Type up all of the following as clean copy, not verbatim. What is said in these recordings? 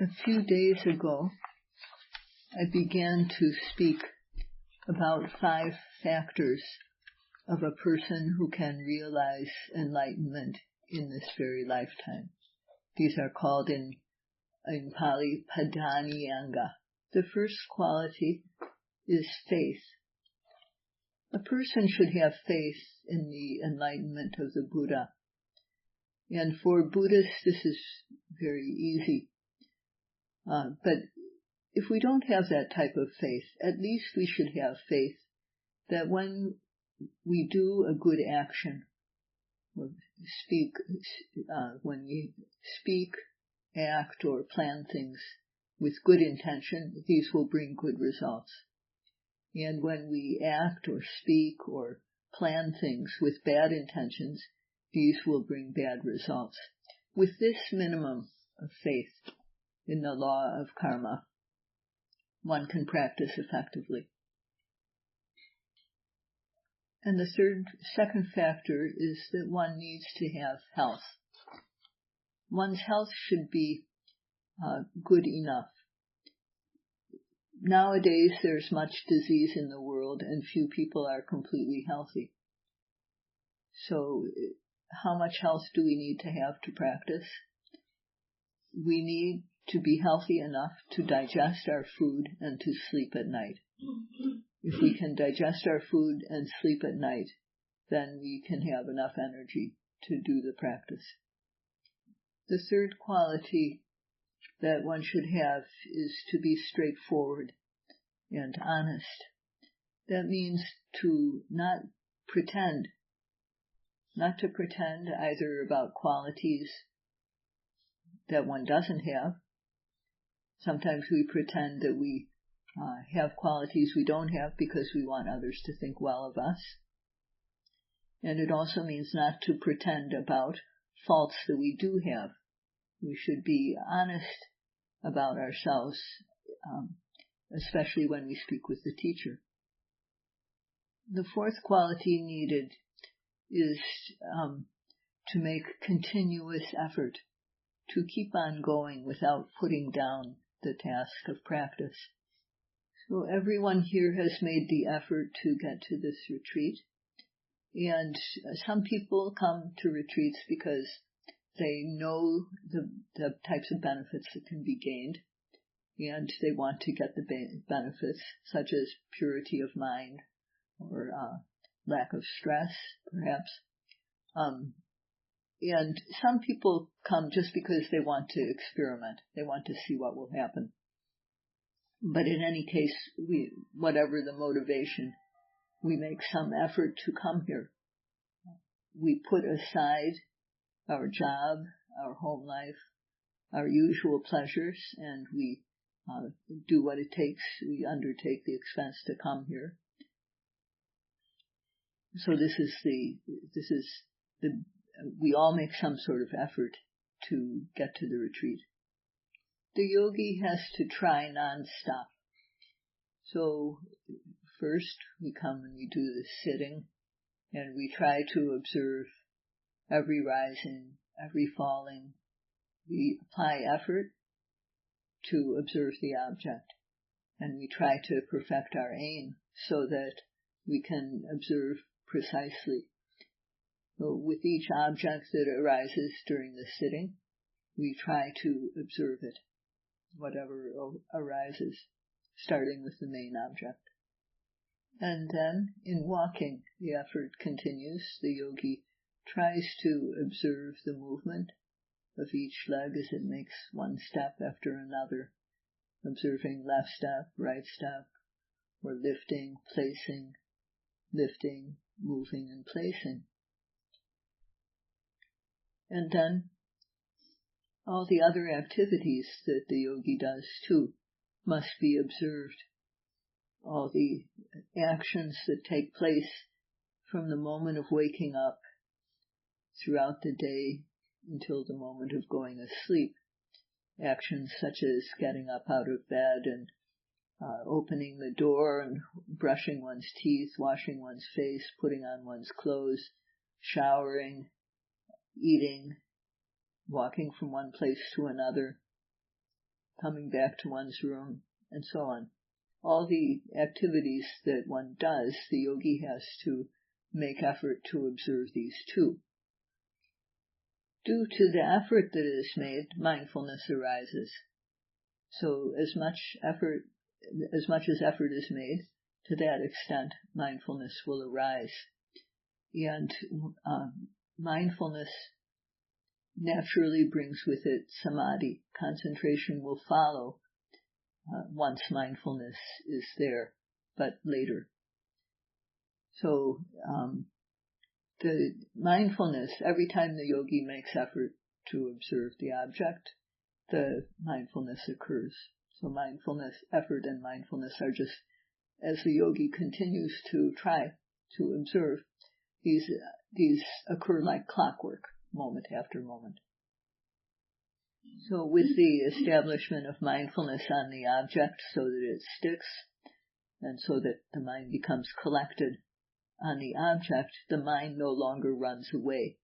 A few days ago, I began to speak about 5 factors of a person who can realize enlightenment in this very lifetime. These are called in Pali Padhniyagas. The first quality is faith. A person should have faith in the enlightenment of the Buddha. And for Buddhists, this is very easy. But if we don't have that type of faith, at least we should have faith that when we do a good action, or when we speak, act, or plan things with good intention, these will bring good results. And when we act or speak or plan things with bad intentions, these will bring bad results. With this minimum of faith in the law of karma, one can practice effectively. And the second factor is that one needs to have health. One's health should be good enough. Nowadays, there's much disease in the world, and few people are completely healthy. So, how much health do we need to have to practice? We need to be healthy enough to digest our food and to sleep at night. If we can digest our food and sleep at night, then we can have enough energy to do the practice. The third quality that one should have is to be straightforward and honest. That means to not to pretend either about qualities that one doesn't have. Sometimes we pretend that we have qualities we don't have because we want others to think well of us. And it also means not to pretend about faults that we do have. We should be honest about ourselves, especially when we speak with the teacher. The fourth quality needed is to make continuous effort, to keep on going without putting down the task of practice. So everyone here has made the effort to get to this retreat, and some people come to retreats because they know the types of benefits that can be gained, and they want to get the benefits, such as purity of mind or lack of stress, perhaps. And some people come just because they want to experiment. They want to see what will happen. But in any case, whatever the motivation, we make some effort to come here. We put aside our job, our home life, our usual pleasures, and we do what it takes. We undertake the expense to come here. So we all make some sort of effort to get to the retreat. The yogi has to try non-stop. So first we come and we do the sitting, and we try to observe every rising, every falling. We apply effort to observe the object, and we try to perfect our aim so that we can observe precisely. So with each object that arises during the sitting, we try to observe it, whatever arises, starting with the main object. And then, in walking, the effort continues. The yogi tries to observe the movement of each leg as it makes one step after another, observing left step, right step, or lifting, placing, lifting, moving, and placing. And then all the other activities that the yogi does too must be observed. All the actions that take place from the moment of waking up throughout the day until the moment of going asleep. Actions such as getting up out of bed and opening the door and brushing one's teeth, washing one's face, putting on one's clothes, showering, eating, walking from one place to another, coming back to one's room, and so on. All the activities that one does, the yogi has to make effort to observe these too. Due to the effort that is made, mindfulness arises. So as much as effort is made, to that extent, mindfulness will arise. And mindfulness naturally brings with it samadhi. Concentration will follow once mindfulness is there, but later. So the mindfulness, every time the yogi makes effort to observe the object, the mindfulness occurs. So mindfulness, effort and mindfulness are just, as the yogi continues to try to observe, these occur like clockwork, moment after moment. So with the establishment of mindfulness on the object so that it sticks, and so that the mind becomes collected on the object, the mind no longer runs away.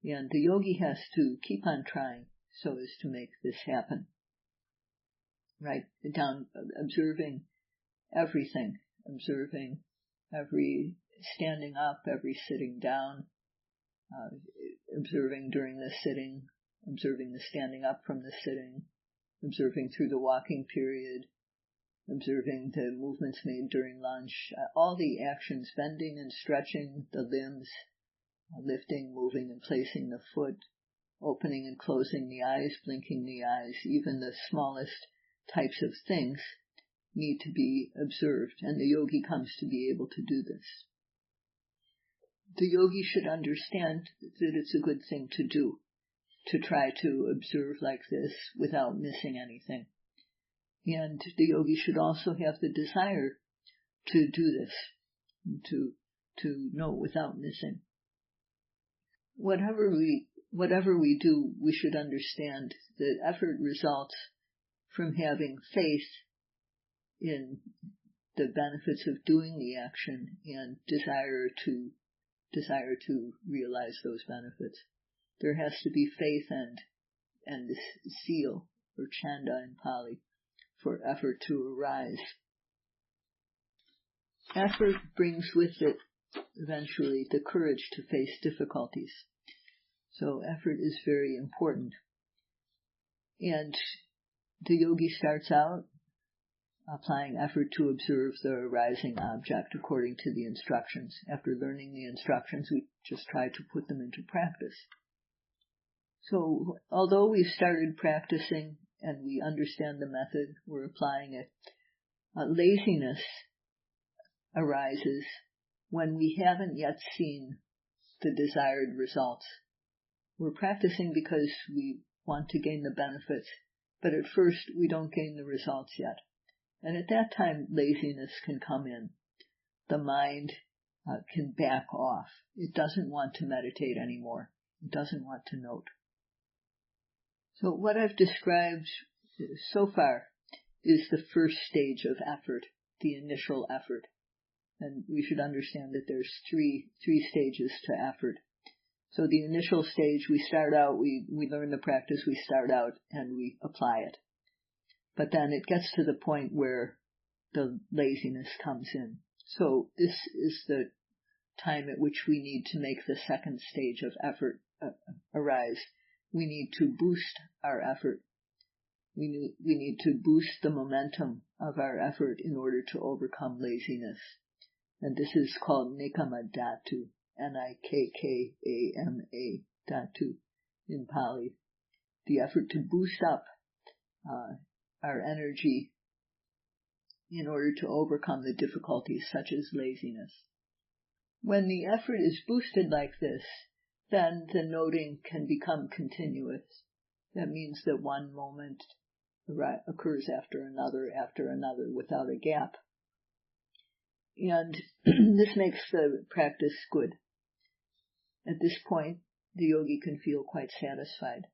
And the yogi has to keep on trying so as to make this happen. Right down, observing everything, observing every standing up, every sitting down, observing during the sitting, observing the standing up from the sitting, observing through the walking period, observing the movements made during lunch, all the actions, bending and stretching the limbs, lifting, moving and placing the foot, opening and closing the eyes, blinking the eyes, even the smallest types of things need to be observed, and the yogi comes to be able to do this. The yogi should understand that it's a good thing to do, to try to observe like this without missing anything. And the yogi should also have the desire to do this, to know without missing. Whatever we do, we should understand that effort results from having faith in the benefits of doing the action and desire to realize those benefits. There has to be faith and seal, or chanda in Pali, for effort to arise. Effort brings with it eventually the courage to face difficulties. So effort is very important. And the yogi starts out applying effort to observe the arising object according to the instructions. After learning the instructions, we just try to put them into practice. So although we've started practicing and we understand the method, we're applying it, laziness arises when we haven't yet seen the desired results. We're practicing because we want to gain the benefits, but at first we don't gain the results yet. And at that time, laziness can come in. The mind can back off. It doesn't want to meditate anymore. It doesn't want to note. So what I've described so far is the first stage of effort, the initial effort. And we should understand that there's three stages to effort. So the initial stage, we start out, we learn the practice, we start out and we apply it. But then it gets to the point where the laziness comes in. So this is the time at which we need to make the second stage of effort arise. We need to boost our effort. We need to boost the momentum of our effort in order to overcome laziness. And this is called Nikama Dhatu, Nikkama Dhatu in Pali. The effort to boost up our energy in order to overcome the difficulties such as laziness. When the effort is boosted like this, then the noting can become continuous. That means that one moment occurs after another without a gap. And this makes the practice good. At this point, the yogi can feel quite satisfied.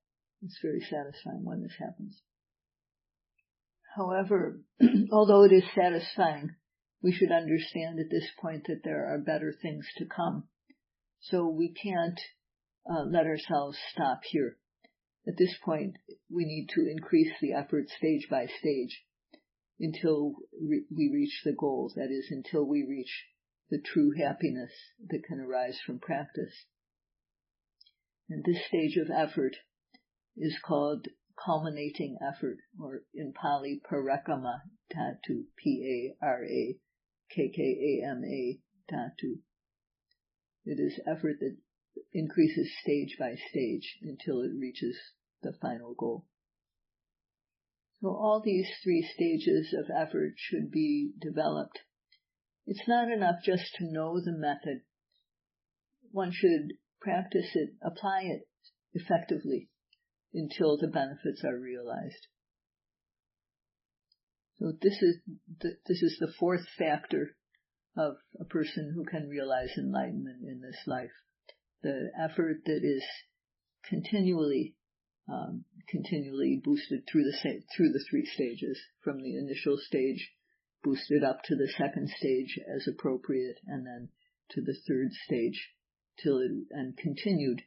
It's very satisfying when this happens. However, although it is satisfying, we should understand at this point that there are better things to come. So we can't let ourselves stop here. At this point, we need to increase the effort stage by stage until we reach the goal, that is, until we reach the true happiness that can arise from practice. And this stage of effort is called culminating effort, or in Pali, parakama dhatu, P-A-R-A-K-K-A-M-A dhatu. It is effort that increases stage by stage until it reaches the final goal. So all these three stages of effort should be developed. It's not enough just to know the method. One should practice it, apply it effectively until the benefits are realized. So this is the fourth factor of a person who can realize enlightenment in this life. The effort that is continually boosted through the three stages, from the initial stage boosted up to the second stage as appropriate, and then to the third stage and continued.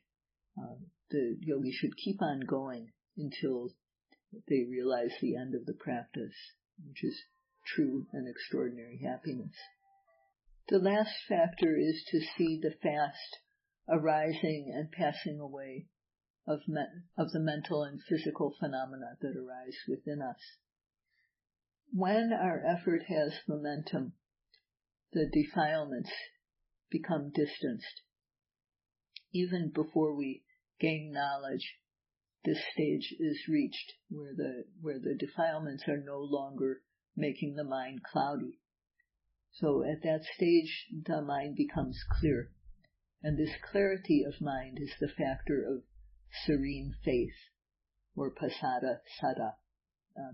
The yogi should keep on going until they realize the end of the practice, which is true and extraordinary happiness. The last factor is to see the fast arising and passing away of the mental and physical phenomena that arise within us. When our effort has momentum, the defilements become distanced. Even before we gain knowledge, this stage is reached where the defilements are no longer making the mind cloudy. So at that stage, the mind becomes clear. And this clarity of mind is the factor of serene faith, or pasada sada,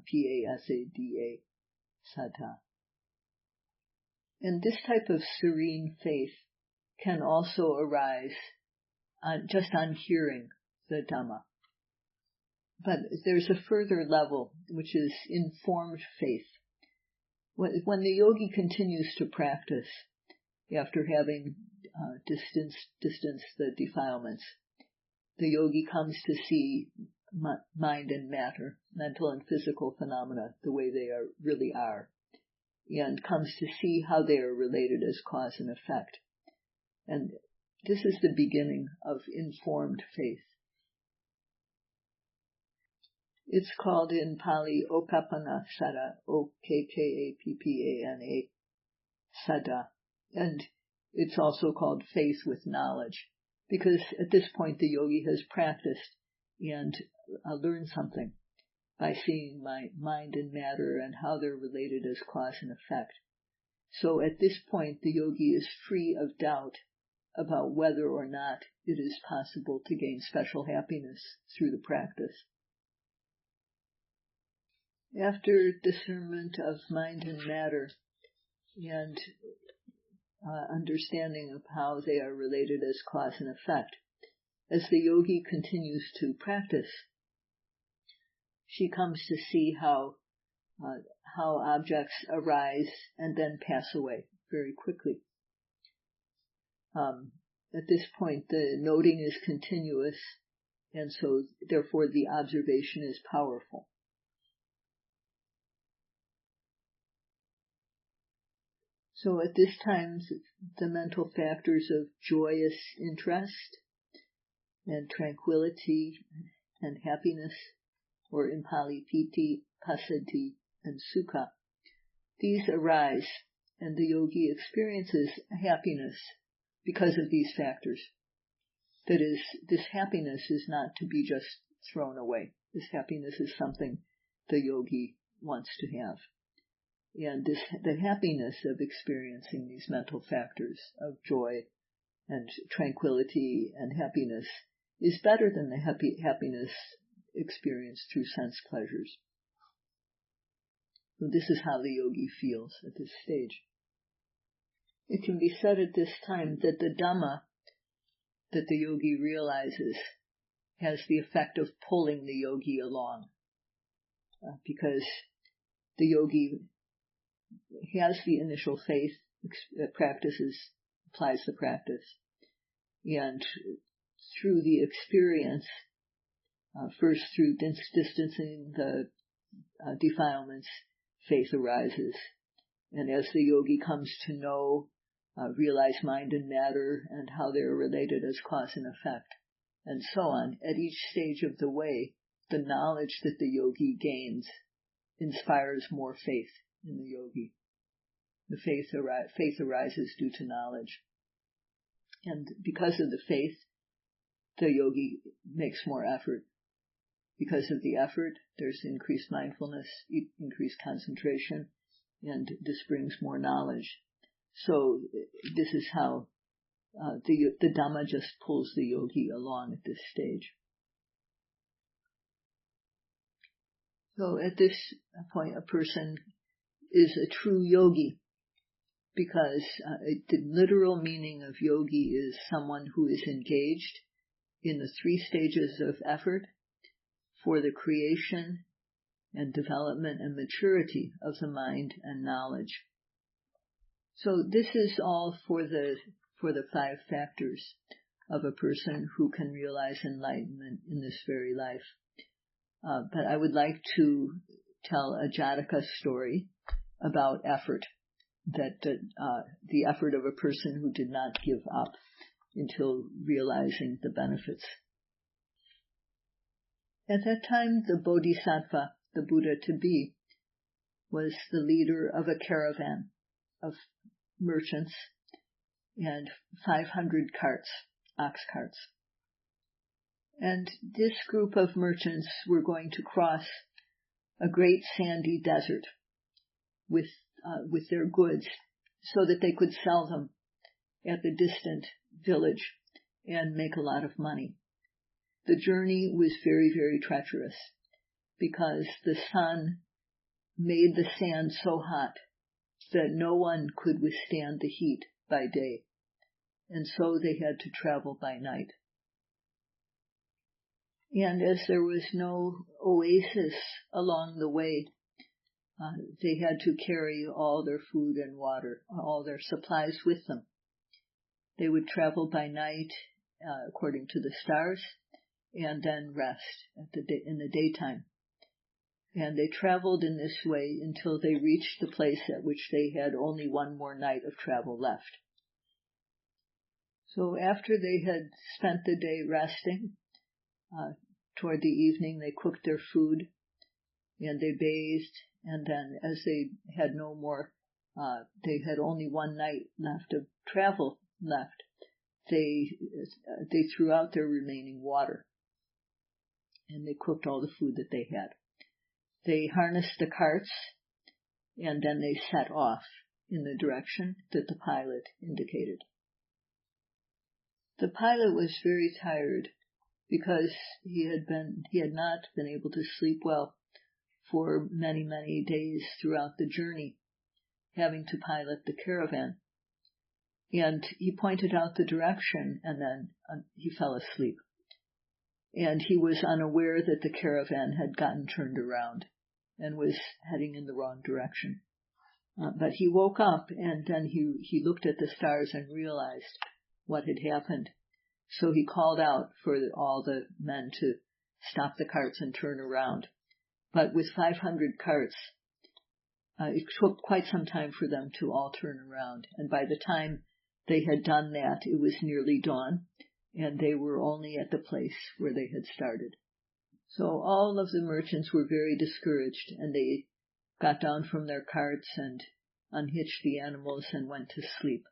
P-A-S-A-D-A, sada. And this type of serene faith can also arise just on hearing the Dhamma. But there's a further level, which is informed faith. When the yogi continues to practice, after having distanced the defilements, the yogi comes to see mind and matter, mental and physical phenomena, the way they really are, and comes to see how they are related as cause and effect. And this is the beginning of informed faith. It's called in Pali Okappana Sada, O-K-K-A-P-P-A-N-A, Sada. And it's also called faith with knowledge, because at this point the yogi has practiced and learned something by seeing my mind and matter and how they're related as cause and effect. So at this point the yogi is free of doubt about whether or not it is possible to gain special happiness through the practice. After discernment of mind and matter and understanding of how they are related as cause and effect, as the yogi continues to practice, she comes to see how objects arise and then pass away very quickly. At this point, the noting is continuous, and so therefore the observation is powerful. So at this time, the mental factors of joyous interest and tranquility and happiness, or in Pali, piti, passaddhi, and sukha, these arise, and the yogi experiences happiness because of these factors. That is, this happiness is not to be just thrown away. This happiness is something the yogi wants to have. And the happiness of experiencing these mental factors of joy and tranquility and happiness is better than the happiness experienced through sense pleasures. So this is how the yogi feels at this stage. It can be said at this time that the Dhamma that the yogi realizes has the effect of pulling the yogi along, because the yogi has the initial faith, applies the practice, and through the experience first through distancing the defilements, faith arises. And as the yogi comes to know, realize mind and matter and how they are related as cause and effect, and so on, at each stage of the way, the knowledge that the yogi gains inspires more faith in the yogi. The faith arises due to knowledge. And because of the faith, the yogi makes more effort. Because of the effort, there's increased mindfulness, increased concentration, and this brings more knowledge. So this is how the Dhamma just pulls the yogi along at this stage. So at this point, a person is a true yogi, because the literal meaning of yogi is someone who is engaged in the 3 stages of effort for the creation and development and maturity of the mind and knowledge. So this is all for the 5 factors of a person who can realize enlightenment in this very life. But I would like to tell a Jataka story about effort, that the effort of a person who did not give up until realizing the benefits. At that time, the Bodhisattva, the Buddha-to-be, was the leader of a caravan of merchants and 500 carts, ox carts. And this group of merchants were going to cross a great sandy desert with their goods so that they could sell them at the distant village and make a lot of money. The journey was very, very treacherous because the sun made the sand so hot that no one could withstand the heat by day, and so they had to travel by night. And as there was no oasis along the way, they had to carry all their food and water, all their supplies with them. They would travel by night according to the stars, and then rest in the daytime. And they traveled in this way until they reached the place at which they had only one more night of travel left. So after they had spent the day resting, toward the evening they cooked their food and they bathed, and then as they had no more, they had only one night left of travel left, they threw out their remaining water and they cooked all the food that they had. They harnessed the carts and then they set off in the direction that the pilot indicated. The pilot was very tired because he had not been able to sleep well for many, many days throughout the journey, having to pilot the caravan. And he pointed out the direction and then he fell asleep. And he was unaware that the caravan had gotten turned around and was heading in the wrong direction. But he woke up and then he looked at the stars and realized what had happened. So he called out for all the men to stop the carts and turn around. But with 500 carts, it took quite some time for them to all turn around. And by the time they had done that, it was nearly dawn, and they were only at the place where they had started. So all of the merchants were very discouraged, and they got down from their carts and unhitched the animals and went to sleep,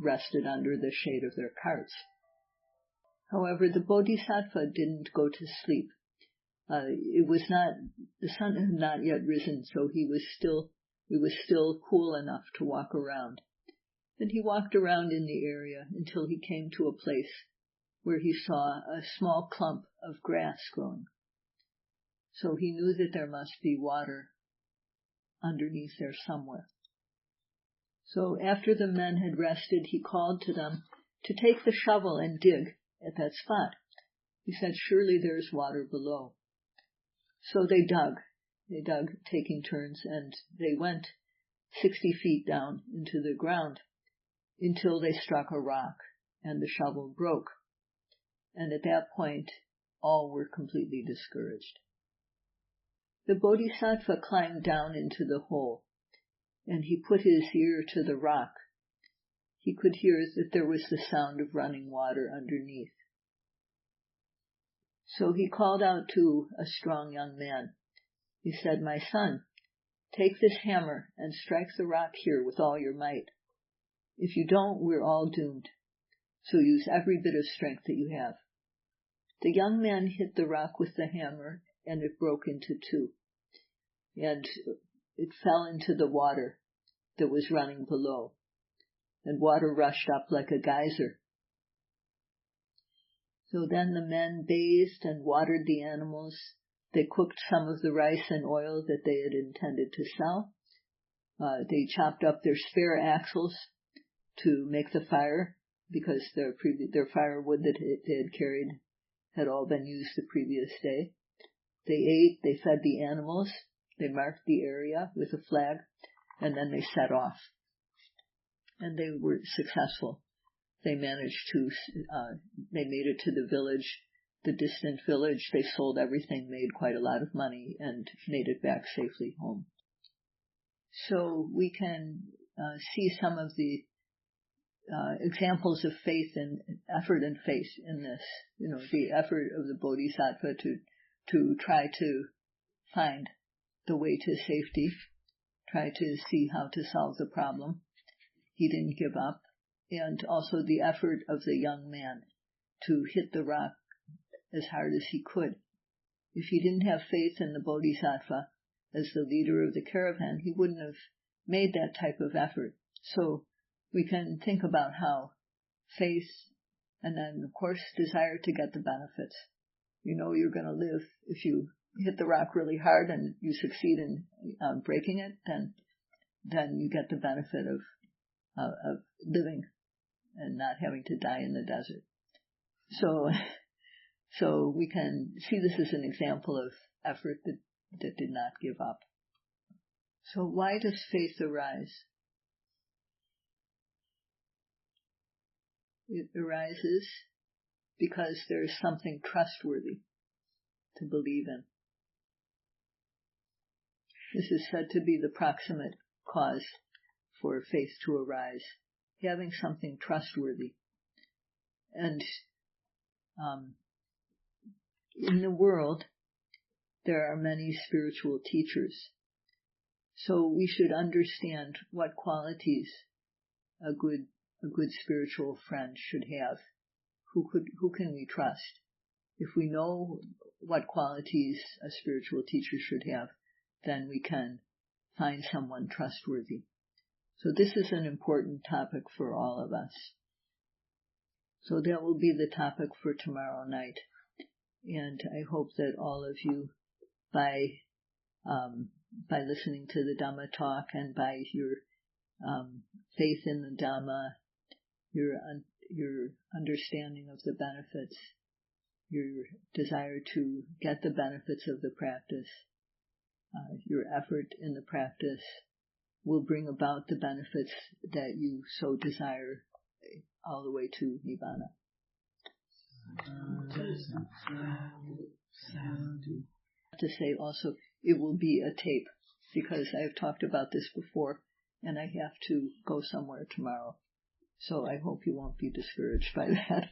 rested under the shade of their carts. However, the Bodhisattva didn't go to sleep. The sun had not yet risen, so it was still cool enough to walk around. Then he walked around in the area until he came to a place where he saw a small clump of grass growing. So he knew that there must be water underneath there somewhere. So after the men had rested, he called to them to take the shovel and dig at that spot. He said, "Surely there's water below." So they dug, taking turns, and they went 60 feet down into the ground until they struck a rock and the shovel broke. And at that point, all were completely discouraged. The Bodhisattva climbed down into the hole, and he put his ear to the rock. He could hear that there was the sound of running water underneath. So he called out to a strong young man. He said, "My son, take this hammer and strike the rock here with all your might. If you don't, we're all doomed. So use every bit of strength that you have." The young man hit the rock with the hammer, and it broke into two. And it fell into the water that was running below. And water rushed up like a geyser. So then the men bathed and watered the animals. They cooked some of the rice and oil that they had intended to sell. They chopped up their spare axles to make the fire, because their firewood that they had carried had all been used the previous day. They ate, they fed the animals, they marked the area with a flag, and then they set off. And they were successful. They managed to, they made it to the village, the distant village. They sold everything, made quite a lot of money, and made it back safely home. So we can see some of the examples of faith and effort and faith in this. The effort of the Bodhisattva to try to find the way to safety, try to see how to solve the problem. He didn't give up. And also the effort of the young man to hit the rock as hard as he could. If he didn't have faith in the Bodhisattva as the leader of the caravan, he wouldn't have made that type of effort. So we can think about how faith, and then of course desire to get the benefits. You're going to live. If you hit the rock really hard and you succeed in breaking it, then you get the benefit of living and not having to die in the desert. So we can see this as an example of effort that did not give up. So why does faith arise? It arises because there is something trustworthy to believe in. This is said to be the proximate cause for faith to arise, having something trustworthy. And in the world, there are many spiritual teachers. So we should understand what qualities a good spiritual friend should have. Who can we trust? If we know what qualities a spiritual teacher should have, then we can find someone trustworthy. So this is an important topic for all of us. So that will be the topic for tomorrow night. And I hope that all of you, by listening to the Dhamma talk and by your faith in the Dhamma, your understanding of the benefits, your desire to get the benefits of the practice, your effort in the practice will bring about the benefits that you so desire all the way to Nibbana. To say also, it will be a tape, because I have talked about this before and I have to go somewhere tomorrow. So I hope you won't be discouraged by that.